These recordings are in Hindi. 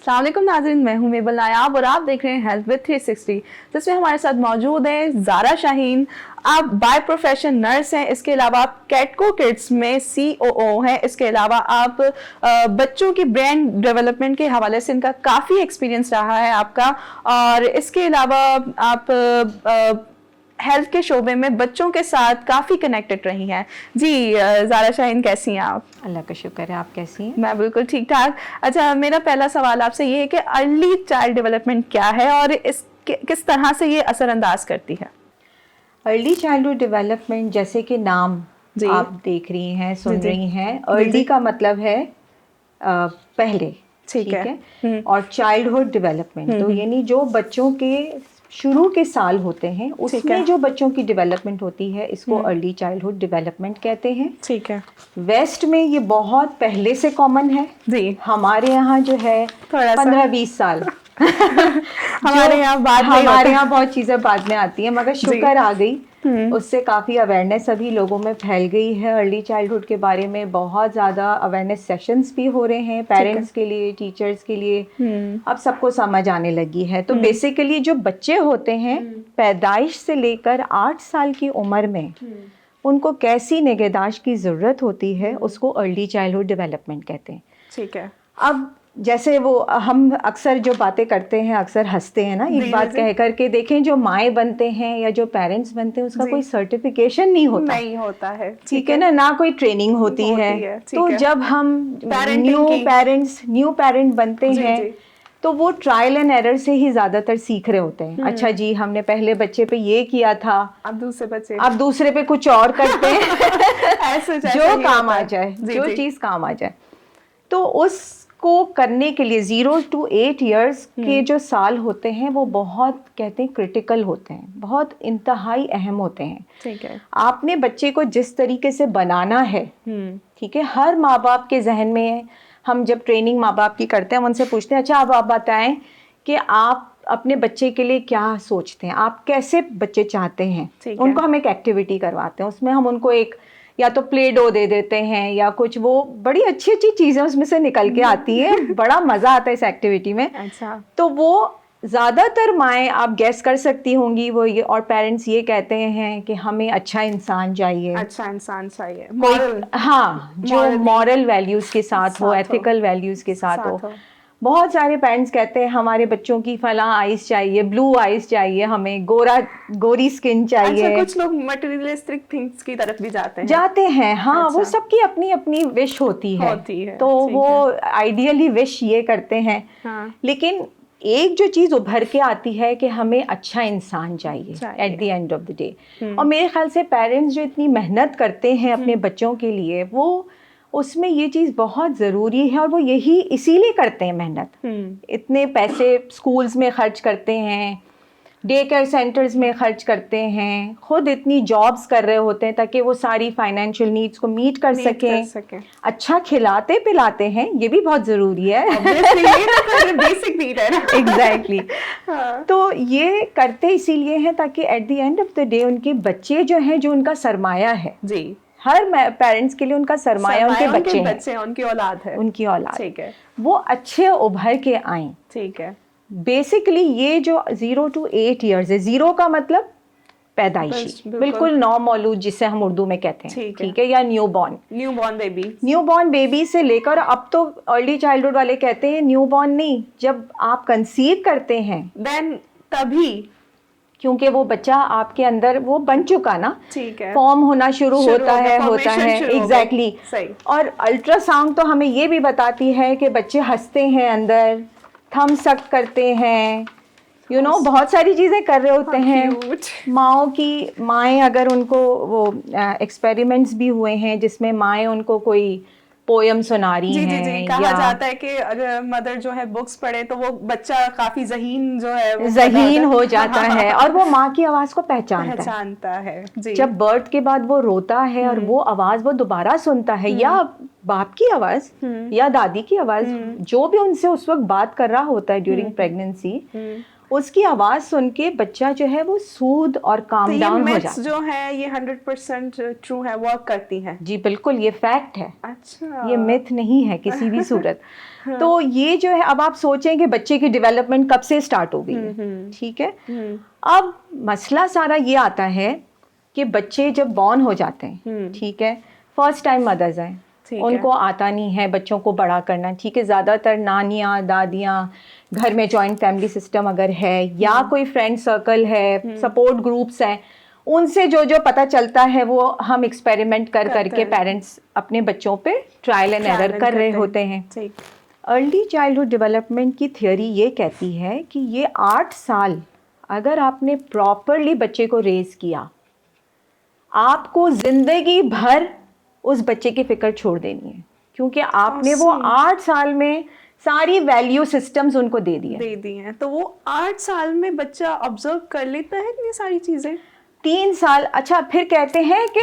अस्सलामुअलैकुम नाज़रीन, मैं हूं मेबल नायाब और आप देख रहे हैं हेल्थ विद 360, जिसमें हमारे साथ मौजूद है ज़ारा शाहीन। आप बाय प्रोफेशन नर्स हैं, इसके अलावा आप कैटको किड्स में COO हैं। इसके अलावा आप बच्चों की ब्रेन डेवलपमेंट के हवाले से इनका काफ़ी एक्सपीरियंस रहा है आपका, और इसके अलावा आप हेल्थ के शोबे में बच्चों के साथ काफ़ी कनेक्टेड रही हैं। जी ज़ारा शाहीन, कैसी हैं आप? अल्लाह का शुक्र है, आप कैसी हैं? मैं बिल्कुल ठीक ठाक। अच्छा, मेरा पहला सवाल आपसे ये है कि अर्ली चाइल्ड डेवलपमेंट क्या है और किस तरह से ये असरअंदाज करती है? अर्ली चाइल्डहुड डेवलपमेंट, जैसे कि नाम आप देख रही हैं, सुन रही हैं, अर्ली का मतलब है पहले, ठीक है, और चाइल्डहुड डेवलपमेंट तो यानी जो बच्चों के शुरू के साल होते हैं उसमें जो बच्चों की डेवलपमेंट होती है, इसको अर्ली चाइल्डहुड डेवलपमेंट कहते हैं। ठीक है। वेस्ट में ये बहुत पहले से कॉमन है जी, हमारे यहाँ जो है 15-20 साल हमारे यहाँ बहुत चीज़ें बाद में आती हैं, मगर शुक्र आ गई, उससे काफ़ी अवेयरनेस सभी लोगों में फैल गई है। अर्ली चाइल्डहुड के बारे में बहुत ज़्यादा अवेयरनेस सेशंस भी हो रहे हैं, पेरेंट्स के लिए, टीचर्स के लिए, अब सबको समझ आने लगी है। तो बेसिकली जो बच्चे होते हैं पैदाइश से लेकर 8 साल की उम्र में उनको कैसी निगहदाश्त की ज़रूरत होती है, उसको अर्ली चाइल्डहुड डेवलपमेंट कहते हैं। ठीक है। अब जैसे वो हम अक्सर जो बातें करते हैं, अक्सर हंसते हैं ना, एक बात कह करके देखें, जो माएँ बनते हैं या जो पेरेंट्स बनते हैं उसका कोई सर्टिफिकेशन नहीं होता है, ठीक है ना कोई ट्रेनिंग होती है। तो जब हम न्यू पेरेंट बनते हैं तो वो ट्रायल एंड एरर से ही ज़्यादातर सीख रहे होते हैं। अच्छा जी, हमने पहले बच्चे पे ये किया था, अब दूसरे पे कुछ और करते हैं जो काम आ जाए, जो चीज़ काम आ जाए। तो उस को करने के लिए 0 to 8 years के जो साल होते हैं वो बहुत, कहते हैं, क्रिटिकल होते हैं, बहुत इंतहाई अहम होते हैं। ठीक है। आपने बच्चे को जिस तरीके से बनाना है, ठीक है, हर माँ बाप के जहन में, हम जब ट्रेनिंग माँ बाप की करते हैं, हम उनसे पूछते हैं, अच्छा अब आप बताएं कि आप अपने बच्चे के लिए क्या सोचते हैं, आप कैसे बच्चे चाहते हैं। उनको हम एक एक्टिविटी करवाते हैं, उसमें हम उनको एक या तो प्ले डो दे देते हैं या कुछ, वो बड़ी अच्छी अच्छी चीज़ें उसमें से निकल के आती हैं, बड़ा मज़ा आता है इस एक्टिविटी में। अच्छा। तो वो ज़्यादातर माएँ, आप गेस कर सकती होंगी, वो ये और पेरेंट्स ये कहते हैं कि हमें अच्छा इंसान चाहिए, मॉरल, हाँ, जो मॉरल वैल्यूज़ के साथ हो, एथिकल वैल्यूज़ के साथ हो। बहुत सारे पेरेंट्स कहते हैं हमारे बच्चों की फलां आइज़ चाहिए, ब्लू आइज़ चाहिए, हमें गोरी स्किन चाहिए। अच्छा, कुछ लोग मटेरियलिस्टिक थिंग्स की तरफ भी जाते हैं। हाँ, अच्छा। वो सबकी अपनी अपनी विश होती है। तो वो आइडियली विश ये करते हैं। हाँ। लेकिन एक जो चीज़ उभर के आती है कि हमें अच्छा इंसान चाहिए at the end of the day. और मेरे ख्याल से पेरेंट्स जो इतनी मेहनत करते हैं अपने बच्चों के लिए, वो उसमें ये चीज़ बहुत ज़रूरी है, और वो यही इसीलिए करते हैं मेहनत। इतने पैसे स्कूल्स में खर्च करते हैं, डे केयर सेंटर्स में खर्च करते हैं, खुद इतनी जॉब्स कर रहे होते हैं ताकि वो सारी फाइनेंशियल नीड्स को मीट कर सकें। अच्छा खिलाते पिलाते हैं, ये भी बहुत ज़रूरी है, बेसिक नीड है ना। एग्जैक्टली। तो ये करते इसीलिए हैं ताकि at the end of the day उनके बच्चे जो हैं, जो उनका सरमाया है जी, हर पेरेंट्स के लिए उनका सरमाया उनके बच्चे हैं, उनकी औलाद है, उनकी औलाद, ठीक है, वो अच्छे उभर के आएं। ठीक है। बेसिकली ये जो 0 to 8 years है, 0 का मतलब पैदाइशी, बिल्कुल नौ मौलूद जिसे हम उर्दू में कहते हैं, ठीक है, या न्यू बॉर्न बेबी से लेकर, अब तो अर्ली चाइल्डहुड वाले कहते हैं न्यू बॉर्न नहीं, जब आप कंसीव करते हैं देन तभी, क्योंकि वो बच्चा आपके अंदर वो बन चुका ना, ठीक है, फॉर्म होना शुरू होता है, एग्जैक्टली। और अल्ट्रासाउंड तो हमें ये भी बताती है कि बच्चे हंसते हैं अंदर, थम सक करते हैं, बहुत सारी चीज़ें कर रहे होते हैं। माएँ अगर उनको, वो एक्सपेरिमेंट्स भी हुए हैं जिसमें माएँ उनको कोई पोयम सुना रही हैं, कहा जाता है कि अगर मदर जो है बुक्स पढ़े तो वो बच्चा काफी ज़हीन हो जाता है, और वो माँ की आवाज़ को पहचानता है। जब बर्थ के बाद वो रोता है और वो आवाज़ वो दोबारा सुनता है, या बाप की आवाज़ या दादी की आवाज़, जो भी उनसे उस वक्त बात कर रहा होता है ड्यूरिंग प्रेगनेंसी, उसकी आवाज सुन के बच्चा जो है वो सूद और काम डाउन हो जाता है। जो है ये 100% ट्रू है, वर्क करती है। जी बिल्कुल, ये फैक्ट है। अच्छा, ये मिथ नहीं है किसी भी सूरत। तो ये जो है, अब आप सोचें कि बच्चे की डेवलपमेंट कब से स्टार्ट हो गई है, ठीक है। अब मसला सारा ये आता है कि बच्चे जब बॉर्न हो जाते हैं, ठीक है, फर्स्ट टाइम मदर्स हैं, उनको आता नहीं है बच्चों को बड़ा करना, ठीक है। ज़्यादातर नानियाँ दादियाँ, घर में जॉइंट फैमिली सिस्टम अगर है या कोई फ्रेंड सर्कल है, सपोर्ट ग्रुप्स हैं, उनसे जो जो पता चलता है वो हम एक्सपेरिमेंट करके पेरेंट्स अपने बच्चों पे ट्रायल एंड एरर कर रहे होते हैं। अर्ली चाइल्डहुड डेवलपमेंट की थियोरी ये कहती है कि ये 8 साल अगर आपने प्रॉपरली बच्चे को रेज किया, आपको जिंदगी भर उस बच्चे की फिक्र छोड़ देनी है, क्योंकि आपने वो 8 साल में सारी वैल्यू सिस्टम्स उनको दे दिए हैं। तो वो 8 साल में बच्चा ऑब्जर्व कर लेता है इतनी सारी चीजें। 3 साल, अच्छा फिर कहते हैं कि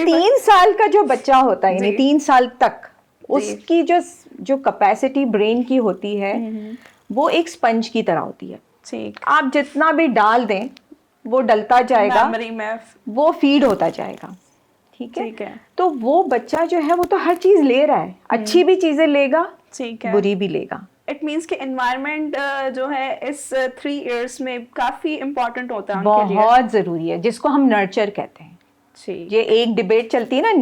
3 साल का जो बच्चा होता है, यानी 3 साल तक उसकी जो कैपेसिटी ब्रेन की होती है वो एक स्पंज की तरह होती है। ठीक, आप जितना भी डाल दें वो डलता जाएगा, वो फीड होता जाएगा, ठीक है। तो वो बच्चा जो है वो तो हर चीज ले रहा है, अच्छी भी चीजें लेगा, ठीक है, बुरी भी लेगा। इट मीन्स कि एनवायरनमेंट जो है इस 3 इयर्स में काफी इम्पोर्टेंट होता है, बहुत जरूरी है, जिसको हम नर्चर कहते हैं। ये एक डिबेट चलती है ना,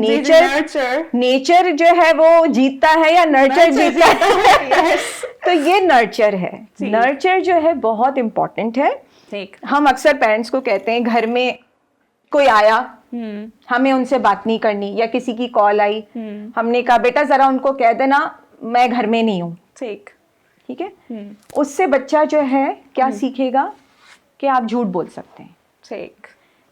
नेचर जो है वो जीतता है या नर्चर जीतता है। तो ये नर्चर है, नर्चर जो है बहुत इम्पोर्टेंट है। हम अक्सर पेरेंट्स को कहते हैं, घर में कोई आया, हमें उनसे बात नहीं करनी, या किसी की कॉल आई, हमने कहा बेटा जरा उनको कह देना मैं घर में नहीं हूँ, ठीक है। उससे बच्चा जो है क्या सीखेगा कि आप झूठ बोल सकते हैं, ठीक।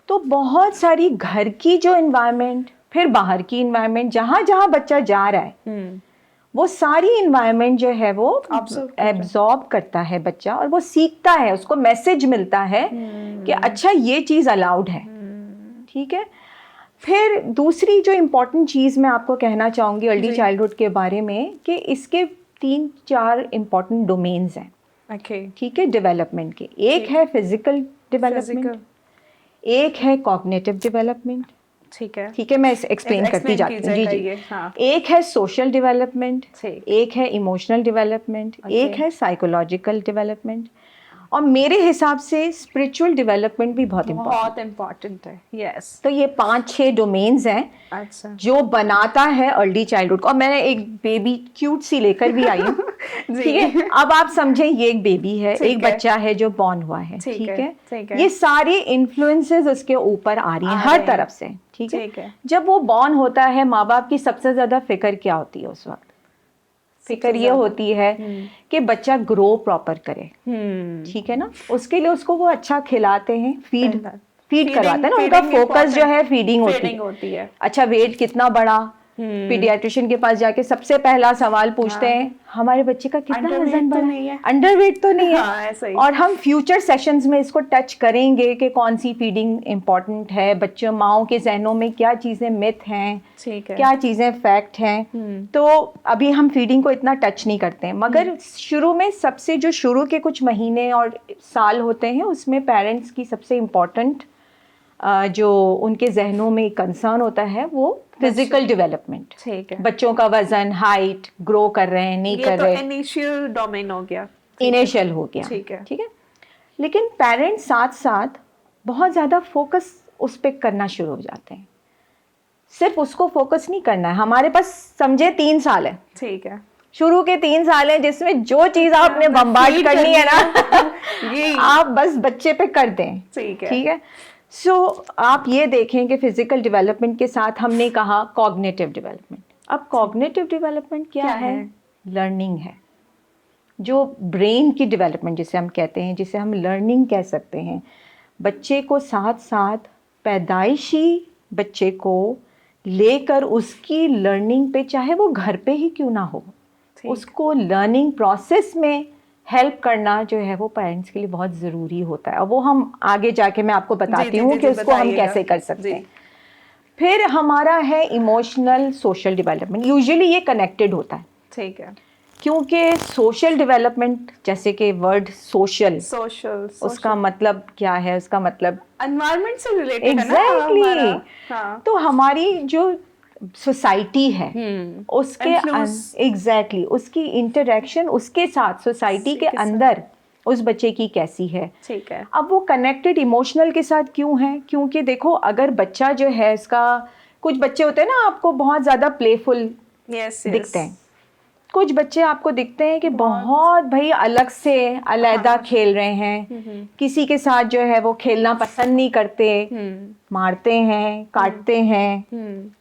तो बहुत सारी घर की जो इन्वायरमेंट, फिर बाहर की इन्वायरमेंट, जहां जहां बच्चा जा रहा है वो सारी इन्वायरमेंट जो है वो एब्जॉर्ब करता है बच्चा, और वो सीखता है, उसको मैसेज मिलता है कि अच्छा ये चीज अलाउड है, ठीक है। फिर दूसरी जो इम्पोर्टेंट चीज मैं आपको कहना चाहूंगी अर्ली चाइल्डहुड के बारे में, कि इसके 3-4 इम्पोर्टेंट डोमेन्स हैं, ठीक है, डेवलपमेंट के। एक है फिजिकल डेवलपमेंट, एक है कॉग्निटिव डेवलपमेंट, ठीक है, मैं एक्सप्लेन करती जाती हूँ, जी। हाँ। एक है सोशल डेवलपमेंट, एक है इमोशनल डेवलपमेंट, एक है साइकोलॉजिकल डेवलपमेंट, और मेरे हिसाब से स्पिरिचुअल डेवलपमेंट भी बहुत इम्पोर्टेंट है। यस, तो ये 5-6 डोमेन्स हैं, अच्छा, जो बनाता है अर्ली चाइल्डहुड को। और मैंने एक बेबी क्यूट सी लेकर भी आई हूँ, ठीक है। अब आप समझें, ये एक बेबी है, एक बच्चा है जो बॉर्न हुआ है, ठीक है। ये सारी इन्फ्लुएंसेस उसके ऊपर आ रही हैं हर तरफ से, ठीक है। जब वो बॉर्न होता है, माँ बाप की सबसे ज्यादा फिक्र क्या होती है उस वक्त? फिक्र ये होती है कि बच्चा ग्रो प्रॉपर करे, ठीक है ना। उसके लिए उसको वो अच्छा खिलाते हैं, फीड करवाते हैं ना, उनका फोकस जो है फीडिंग होती है। अच्छा, वेट कितना बढ़ा, पीडियाट्रिशियन के पास जाके सबसे पहला सवाल पूछते हैं, हमारे बच्चे का कितना वजन बढ़ा है, अंडरवेट तो नहीं है। और हम फ्यूचर सेशंस में इसको टच करेंगे कि कौन सी फीडिंग इम्पोर्टेंट है, बच्चों माओं के जहनों में क्या चीजें मिथ हैं, क्या चीजें फैक्ट हैं। तो अभी हम फीडिंग को इतना टच नहीं करते हैं, मगर शुरू में सबसे जो शुरू के कुछ महीने और साल होते हैं उसमें पेरेंट्स की सबसे इम्पोर्टेंट जो उनके जहनों में कंसर्न होता है वो फिजिकल डेवलपमेंट, ठीक है। बच्चों का वजन, हाइट, ग्रो कर रहे हैं, नहीं कर रहे, इनिशियल डोमेन हो गया, इनिशियल हो गया, ठीक है। लेकिन पेरेंट्स साथ साथ बहुत ज्यादा फोकस उस पे करना शुरू हो जाते हैं। सिर्फ उसको फोकस नहीं करना है, हमारे पास समझे 3 साल है, ठीक है, शुरू के 3 साल हैं जिसमें जो चीज आपने बम्बार्ड करनी है ना आप बस बच्चे पे कर दें, ठीक है। सो आप ये देखें कि फिजिकल डेवलपमेंट के साथ हमने कहा कॉग्निटिव डेवलपमेंट। अब कॉग्निटिव डेवलपमेंट क्या है? लर्निंग है, जो ब्रेन की डेवलपमेंट जिसे हम कहते हैं, जिसे हम लर्निंग कह सकते हैं। बच्चे को साथ साथ पैदाइशी बच्चे को लेकर उसकी लर्निंग पे, चाहे वो घर पे ही क्यों ना हो, उसको लर्निंग प्रोसेस में हेल्प करना जो है वो पेरेंट्स के लिए बहुत ज़रूरी होता है। और वो हम आगे जाके मैं आपको बताती हूँ कि उसको हम कैसे कर सकते हैं। फिर हमारा है इमोशनल सोशल डेवलपमेंट। यूजुअली ये कनेक्टेड होता है, ठीक है। क्योंकि सोशल डेवलपमेंट, जैसे कि वर्ड सोशल, उसका मतलब क्या है? उसका मतलब एनवायरनमेंट से रिलेटेड एग्जैक्टली। तो हमारी जो सोसाइटी है उसके एग्जैक्टली उसकी इंटरेक्शन उसके साथ सोसाइटी के अंदर उस बच्चे की कैसी है। ठीक है। अब वो कनेक्टेड इमोशनल के साथ क्यों है? क्योंकि देखो, अगर बच्चा जो है इसका, कुछ बच्चे होते हैं ना आपको बहुत ज़्यादा प्लेफुल दिखते हैं, कुछ बच्चे आपको दिखते हैं कि बहुत भाई अलग से अलग खेल रहे हैं, किसी के साथ जो है वो खेलना पसंद नहीं करते, मारते हैं, काटते हैं।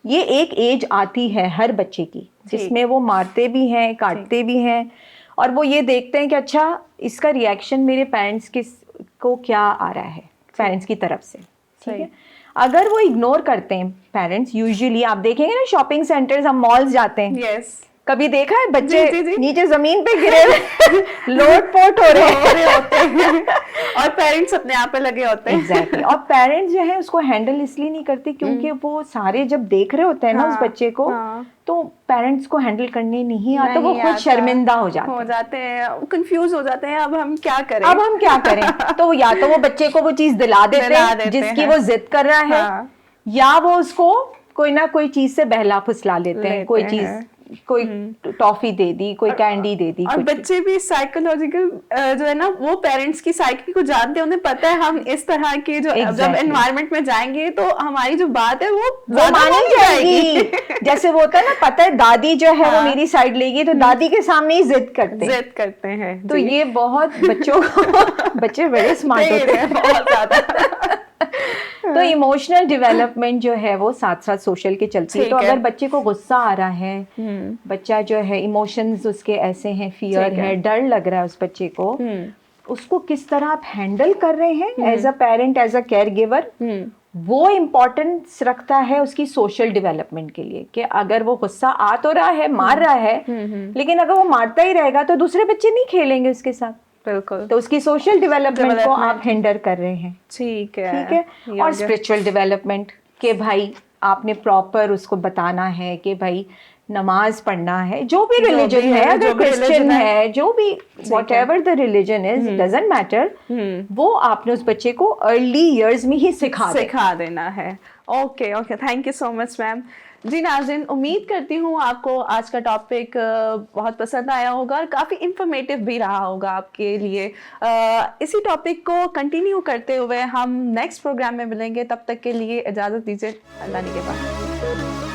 ये एक एज आती है हर बच्चे की जिसमें वो मारते भी हैं, काटते भी हैं, और वो ये देखते हैं कि अच्छा इसका रिएक्शन मेरे पेरेंट्स को क्या आ रहा है, पेरेंट्स की तरफ से। ठीक है, अगर वो इग्नोर करते हैं पेरेंट्स, यूजुअली आप देखेंगे ना शॉपिंग सेंटर्स, हम मॉल्स जाते हैं, कभी देखा है बच्चे नीचे जमीन पे गिरे लोट पोट हो रहे होते हैं और पेरेंट्स अपने आप पे लगे होते हैं। एग्जैक्टली। और पेरेंट्स जो है उसको हैंडल इसलिए नहीं करते क्योंकि वो सारे जब देख रहे होते हैं ना उस बच्चे को, तो पेरेंट्स को हैंडल करने नहीं आता, वो खुद शर्मिंदा हो जाते हैं, कंफ्यूज हो जाते हैं, अब हम क्या करें। तो या तो वो बच्चे को वो चीज दिला देते हैं जिसकी वो जिद कर रहा है, या वो उसको कोई ना कोई चीज से बहला फुसला लेते हैं, कोई चीज, कोई टॉफी दे दी, कोई कैंडी दे दी। और बच्चे भी साइकोलॉजिकल जो है ना, वो पेरेंट्स की साइकी को जानते हैं, उन्हें पता है हम इस तरह के जो जब एनवायरनमेंट में जाएंगे तो हमारी जो बात है वो मानी जाएगी। जैसे वो होता है ना, पता है दादी जो है वो मेरी साइड लेगी, तो दादी के सामने ही जिद करते हैं। तो ये बहुत बच्चों को बच्चे बड़े स्मार्ट होते हैं, बहुत ज्यादा। तो इमोशनल डेवलपमेंट जो है वो साथ साथ सोशल के चलती है। तो अगर बच्चे को गुस्सा आ रहा है, बच्चा जो है इमोशंस उसके ऐसे हैं, फियर है, डर लग रहा है उस बच्चे को, उसको किस तरह आप हैंडल कर रहे हैं as a parent, as a caregiver, वो इम्पोर्टेंस रखता है उसकी सोशल डेवलपमेंट के लिए। कि अगर वो गुस्सा आ तो रहा है, मार रहा है, लेकिन अगर वो मारता ही रहेगा तो दूसरे बच्चे नहीं खेलेंगे उसके साथ। बिल्कुल। तो उसकी सोशल डेवलपमेंट को आप हिंडर कर रहे हैं। ठीक है। और स्पिरिचुअल डेवलपमेंट के भाई आपने प्रॉपर उसको बताना है कि भाई नमाज पढ़ना है, जो भी रिलीजन है, अगर क्रिश्चियन है, जो भी whatever the religion is, doesn't matter, वो आपने उस बच्चे को अर्ली इयर्स में ही सिखा देना है। Okay, thank you so much ma'am. जी नाज़रीन, उम्मीद करती हूँ आपको आज का टॉपिक बहुत पसंद आया होगा और काफ़ी इंफॉर्मेटिव भी रहा होगा आपके लिए। इसी टॉपिक को कंटिन्यू करते हुए हम नेक्स्ट प्रोग्राम में मिलेंगे, तब तक के लिए इजाज़त दीजिए, अल्लाह ने के बाद।